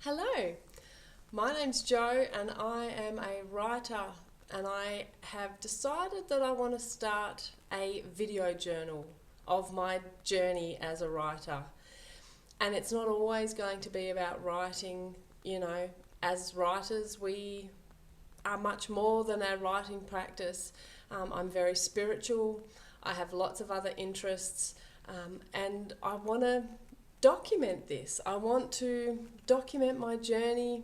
Hello, my name's Jo and I am a writer, and I have decided that I want to start a video journal of my journey as a writer. And it's not always going to be about writing, as writers we are much more than our writing practice. I'm very spiritual, I have lots of other interests, and I want to document this. I want to document my journey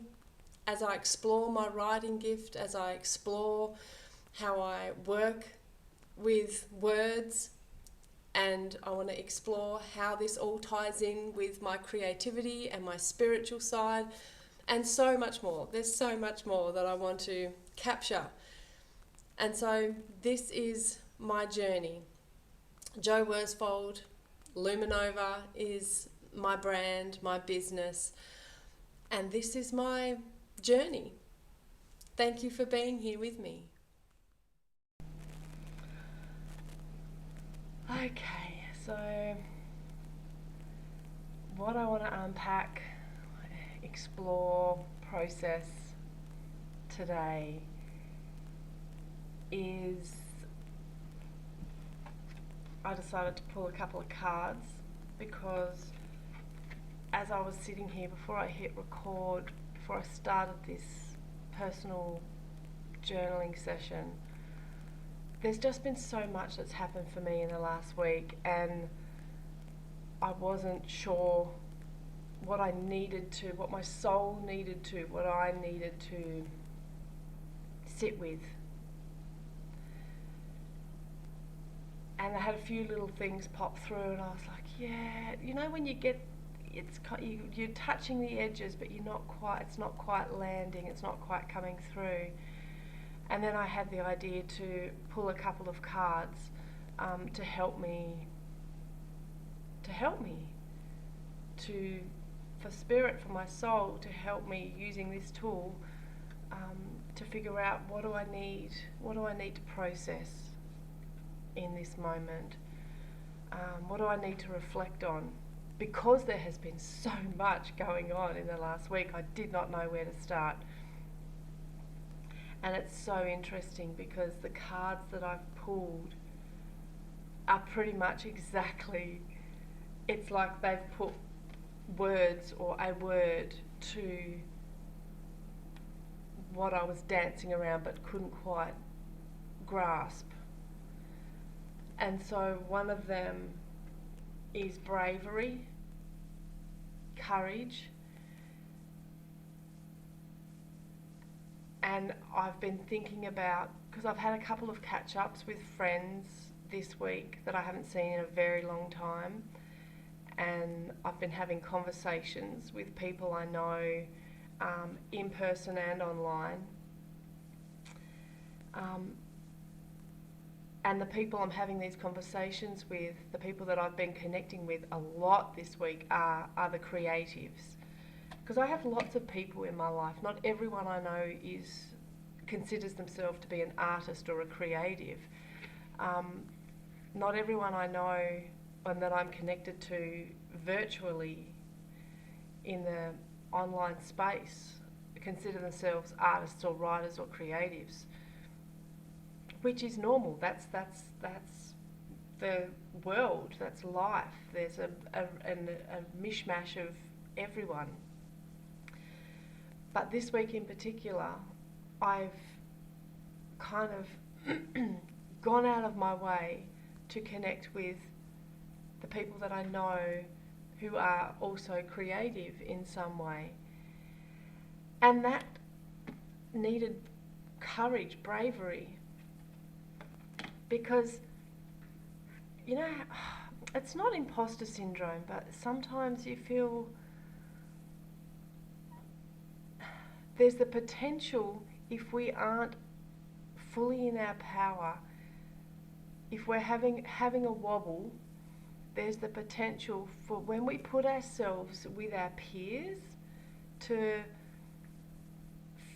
as I explore my writing gift, as I explore how I work with words, and I want to explore how this all ties in with my creativity and my spiritual side, and so much more. There's so much more that I want to capture. And so this is my journey. Jo Worsfold, Luminova is my brand, my business, and this is my journey. Thank you for being here with me. Okay, so what I want to unpack, explore, process today is I decided to pull a couple of cards because as I was sitting here before I hit record, before I started this personal journaling session, there's just been so much that's happened for me in the last week, and I wasn't sure what I needed to, what my soul needed to, what I needed to sit with. And I had a few little things pop through, and I was like, yeah, when you get, you're touching the edges, but it's not quite landing, it's not quite coming through. And then I had the idea to pull a couple of cards to help me, for spirit, for my soul, to help me using this tool to figure out what do I need to process in this moment. What do I need to reflect on? Because there has been so much going on in the last week, I did not know where to start. And it's so interesting because the cards that I've pulled are pretty much exactly, it's like they've put words or a word to what I was dancing around but couldn't quite grasp. And so one of them is bravery, courage, and I've been thinking about, because I've had a couple of catch-ups with friends this week that I haven't seen in a very long time, and I've been having conversations with people I know in person and online. And the people I'm having these conversations with, the people that I've been connecting with a lot this week are the creatives. Because I have lots of people in my life. Not everyone I know considers themselves to be an artist or a creative. Not everyone I know and that I'm connected to virtually in the online space consider themselves artists or writers or creatives, which is normal. That's the world. That's life. There's a mish-mash of everyone. But this week in particular, I've kind of gone out of my way to connect with the people that I know who are also creative in some way. And that needed courage, bravery, because, it's not imposter syndrome, but sometimes you feel there's the potential, if we aren't fully in our power, if we're having a wobble, there's the potential for, when we put ourselves with our peers, to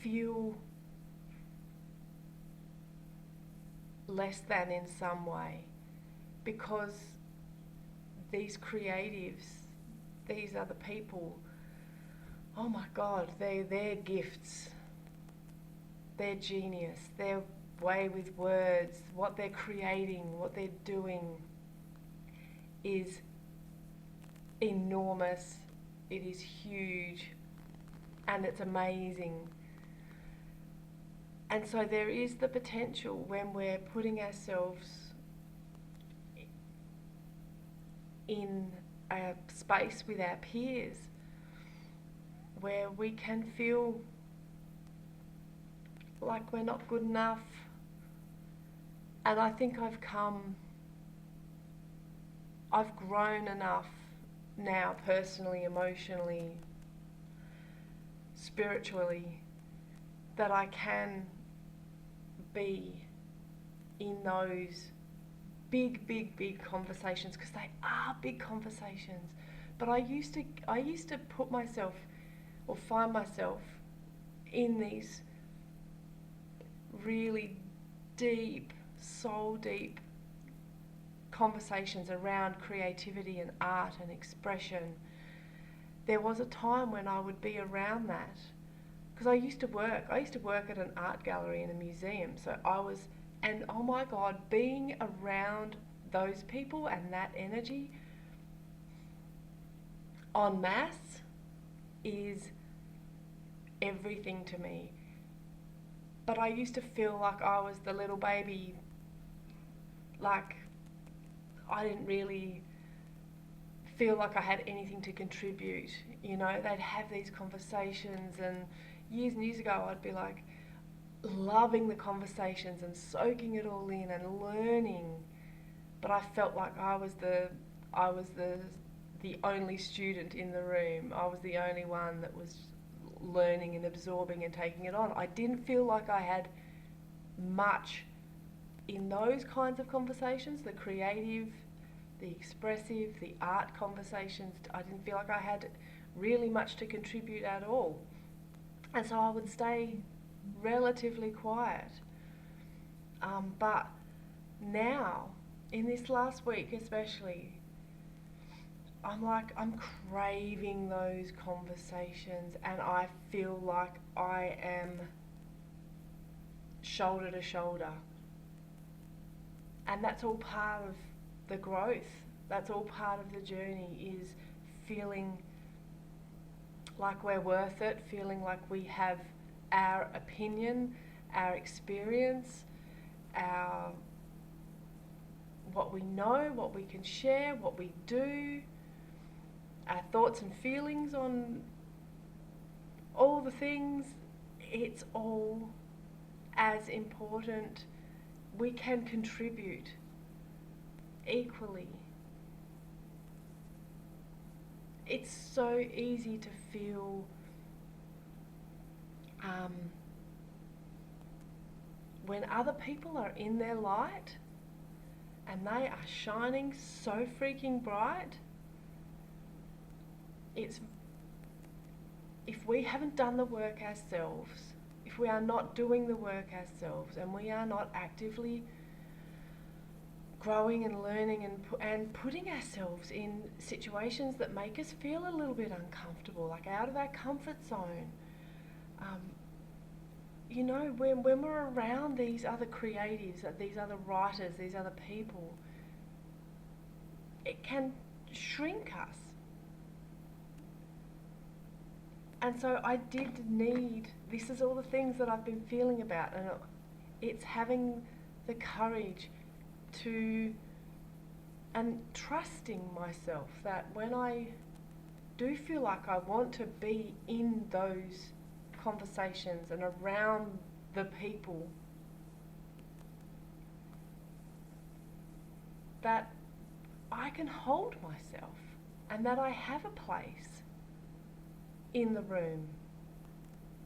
feel less than in some way, because these creatives, these other people oh my God, their gifts, their genius, their way with words, what they're creating, what they're doing is enormous. It is huge and it's amazing. And so there is the potential when we're putting ourselves in a space with our peers where we can feel like we're not good enough. And I think I've grown enough now, personally, emotionally, spiritually, that I can be in those big conversations, because they are big conversations. But I used to put myself or find myself in these really deep, soul deep conversations around creativity and art and expression. There was a time when I would be around that, because I used to work at an art gallery in a museum. So and oh my God, being around those people and that energy en masse is everything to me. But I used to feel like I was the little baby, like I didn't really feel like I had anything to contribute. You know, they'd have these conversations, and years ago I'd be like loving the conversations and soaking it all in and learning. But I felt like I was the only student in the room. I was the only one that was learning and absorbing and taking it on. I didn't feel like I had much in those kinds of conversations, the creative, the expressive, the art conversations. I didn't feel like I had really much to contribute at all. And so I would stay relatively quiet. But now, in this last week especially, I'm craving those conversations, and I feel like I am shoulder to shoulder. And that's all part of the growth. That's all part of the journey, is feeling like we're worth it, feeling like we have our opinion, our experience, what we know, what we can share, what we do, our thoughts and feelings on all the things. It's all as important. We can contribute equally. It's so easy to feel when other people are in their light and they are shining so freaking bright. If we haven't done the work ourselves, if we are not doing the work ourselves, and we are not actively growing and learning and putting ourselves in situations that make us feel a little bit uncomfortable, like out of our comfort zone. You know, when we're around these other creatives, these other writers, these other people, it can shrink us. And so I did need, this is all the things that I've been feeling about, and it's having the courage to, and trusting myself that when I do feel like I want to be in those conversations and around the people, that I can hold myself, and that I have a place in the room,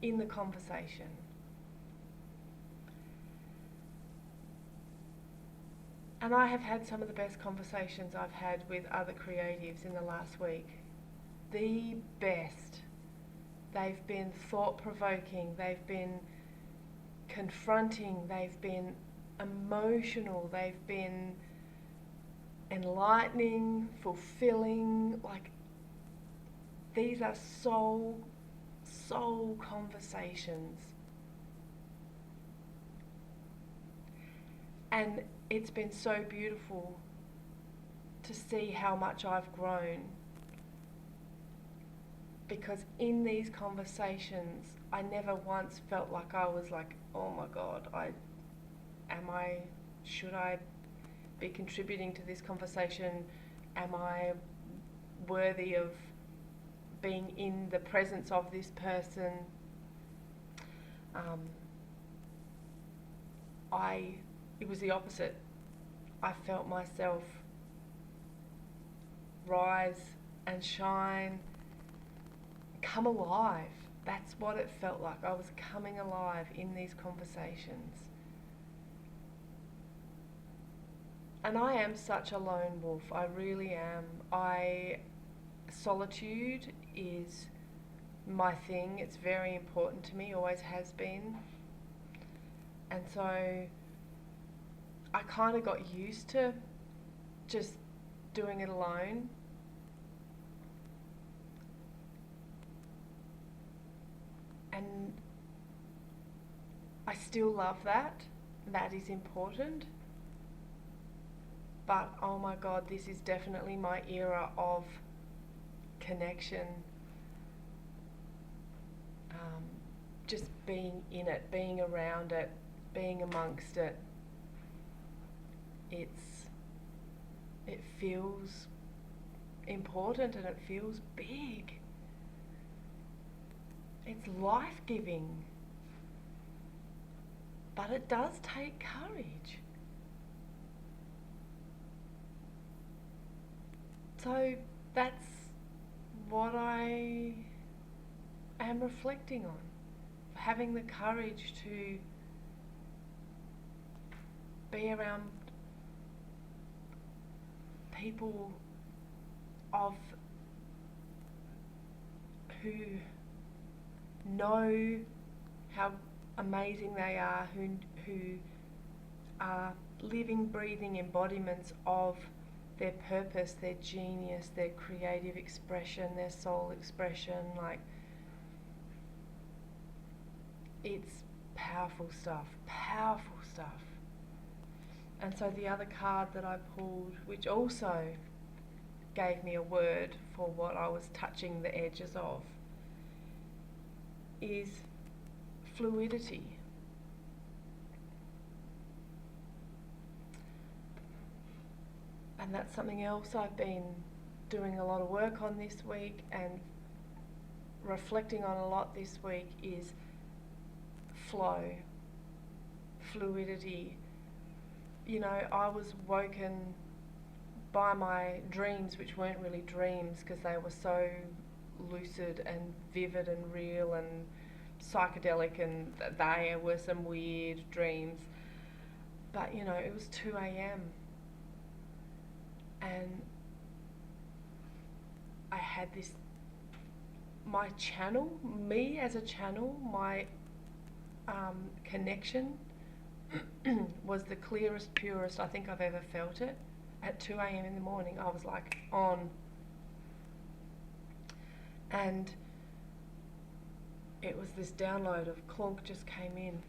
in the conversation. And I have had some of the best conversations I've had with other creatives in the last week. The best. They've been thought-provoking, they've been confronting, they've been emotional, they've been enlightening, fulfilling. Like, these are soul soul conversations. And it's been so beautiful to see how much I've grown, because in these conversations I never once felt like I was like, oh my God, should I be contributing to this conversation? Am I worthy of being in the presence of this person? It was the opposite. I felt myself rise and shine, come alive. That's what it felt like. I was coming alive in these conversations. And I am such a lone wolf. I really am. Solitude is my thing. It's very important to me, always has been. And so I kind of got used to just doing it alone. And I still love that. That is important. But oh my God, this is definitely my era of connection. Just being in it, being around it, being amongst it. It feels important and it feels big. It's life-giving. But it does take courage. So that's what I am reflecting on. Having the courage to be around people who know how amazing they are, who are living, breathing embodiments of their purpose, their genius, their creative expression, their soul expression. Like, it's powerful stuff, powerful stuff. And so the other card that I pulled, which also gave me a word for what I was touching the edges of, is fluidity. And that's something else I've been doing a lot of work on this week and reflecting on a lot this week is flow, fluidity. You know, I was woken by my dreams, which weren't really dreams because they were so lucid and vivid and real and psychedelic, and they were some weird dreams. But, you know, it was 2 a.m. and I had this, my channel, me as a channel, my connection was the clearest, purest I think I've ever felt it. At 2 a.m. in the morning, I was like on. And it was this download of clonk just came in.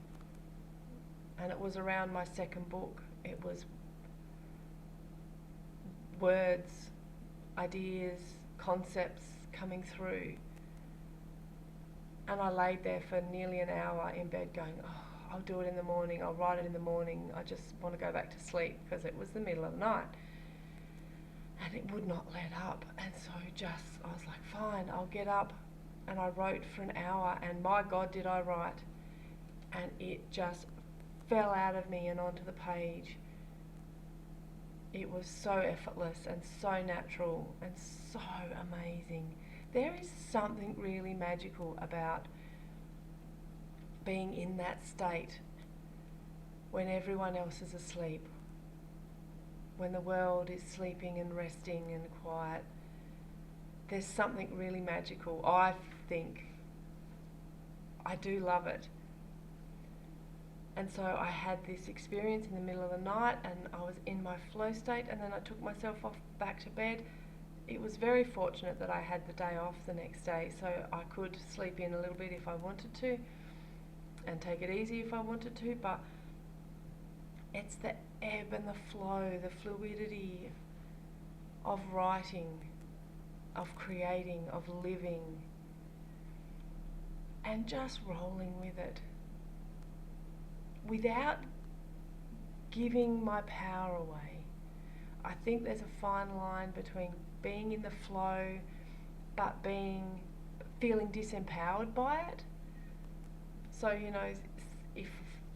And it was around my second book. It was words, ideas, concepts coming through. And I laid there for nearly an hour in bed going, oh, I'll do it in the morning, I'll write it in the morning, I just want to go back to sleep, because it was the middle of the night. And it would not let up. And so I was like, fine, I'll get up. And I wrote for an hour, and my God, did I write. And it just fell out of me and onto the page. It was so effortless and so natural and so amazing. There is something really magical about being in that state when everyone else is asleep, when the world is sleeping and resting and quiet. There's something really magical, I think. I do love it. And so I had this experience in the middle of the night, and I was in my flow state, and then I took myself off back to bed. it was very fortunate that I had the day off the next day, so I could sleep in a little bit if I wanted to and take it easy if I wanted to, but it's the ebb and the flow, the fluidity of writing, of creating, of living, and just rolling with it without giving my power away. I think there's a fine line between being in the flow but feeling disempowered by it. So, you know, if,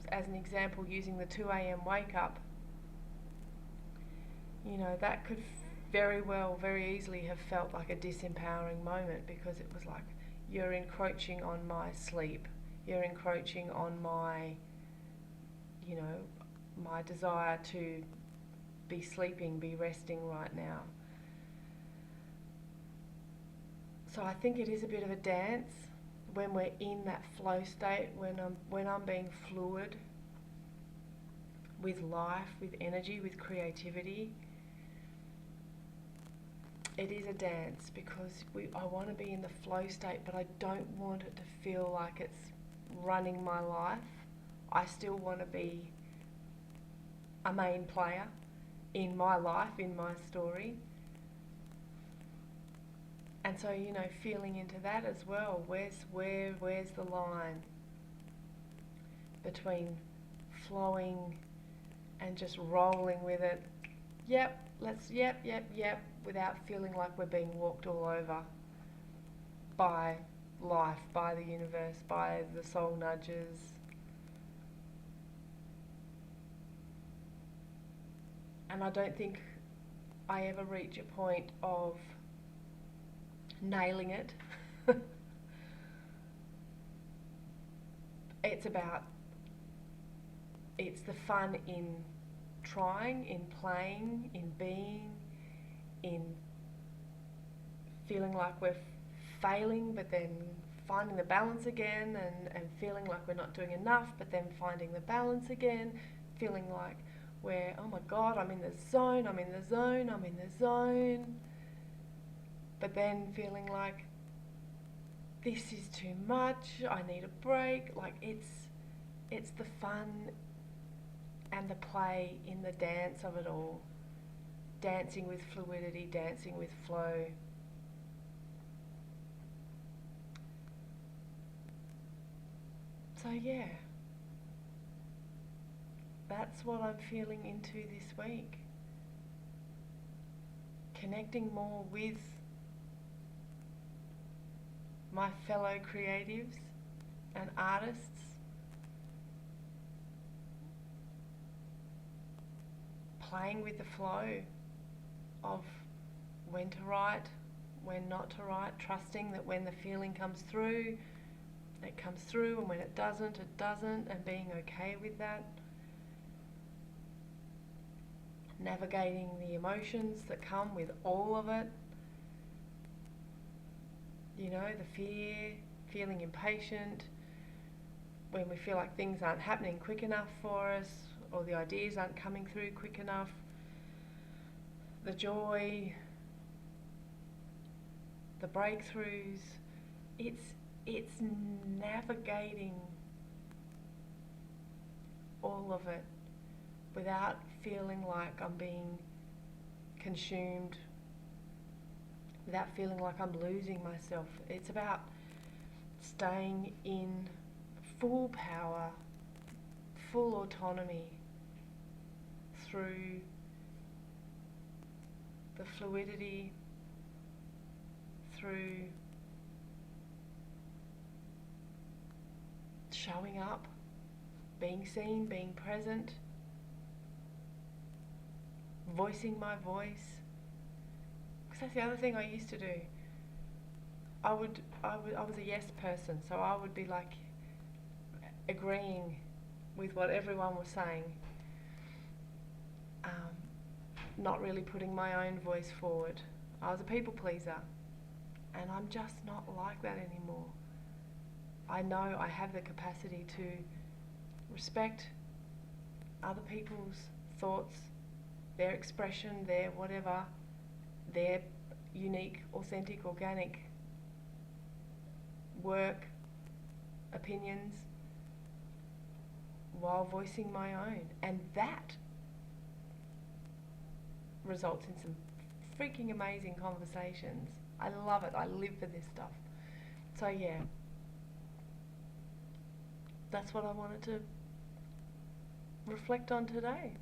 as an example, using the 2 a.m. wake up, you know, that could very well, very easily have felt like a disempowering moment, because it was like, you're encroaching on my sleep, you're encroaching on my, you know, my desire to be sleeping, be resting right now. So I think it is a bit of a dance when we're in that flow state, when I'm being fluid with life, with energy, with creativity. It is a dance, because I want to be in the flow state, but I don't want it to feel like it's running my life. I still want to be a main player in my life, in my story. And so, you know, feeling into that as well. Where's the line between flowing and just rolling with it? Yep, without feeling like we're being walked all over by life, by the universe, by the soul nudges. And I don't think I ever reach a point of nailing it. It's the fun in trying, in playing, in being, in feeling like we're failing, but then finding the balance again, and feeling like we're not doing enough, but then finding the balance again, feeling like we're, oh my God, I'm in the zone, but then feeling like this is too much, I need a break. Like it's the fun and the play in the dance of it all. Dancing with fluidity, dancing with flow. So yeah, that's what I'm feeling into this week. Connecting more with my fellow creatives and artists. Playing with the flow of when to write, when not to write, trusting that when the feeling comes through, it comes through, and when it doesn't, and being okay with that. Navigating the emotions that come with all of it. You know, the fear, feeling impatient, when we feel like things aren't happening quick enough for us, or the ideas aren't coming through quick enough. The joy, the breakthroughs. It's navigating all of it without feeling like I'm being consumed, without feeling like I'm losing myself. It's about staying in full power, full autonomy through the fluidity, through showing up, being seen, being present, voicing my voice. Because that's the other thing I used to do. I was a yes person, so I would be like agreeing with what everyone was saying, not really putting my own voice forward. I was a people pleaser, and I'm just not like that anymore. I know I have the capacity to respect other people's thoughts, their expression, their whatever, their unique, authentic, organic work, opinions, while voicing my own. And that results in some freaking amazing conversations. I love it. I live for this stuff. So yeah, that's what I wanted to reflect on today.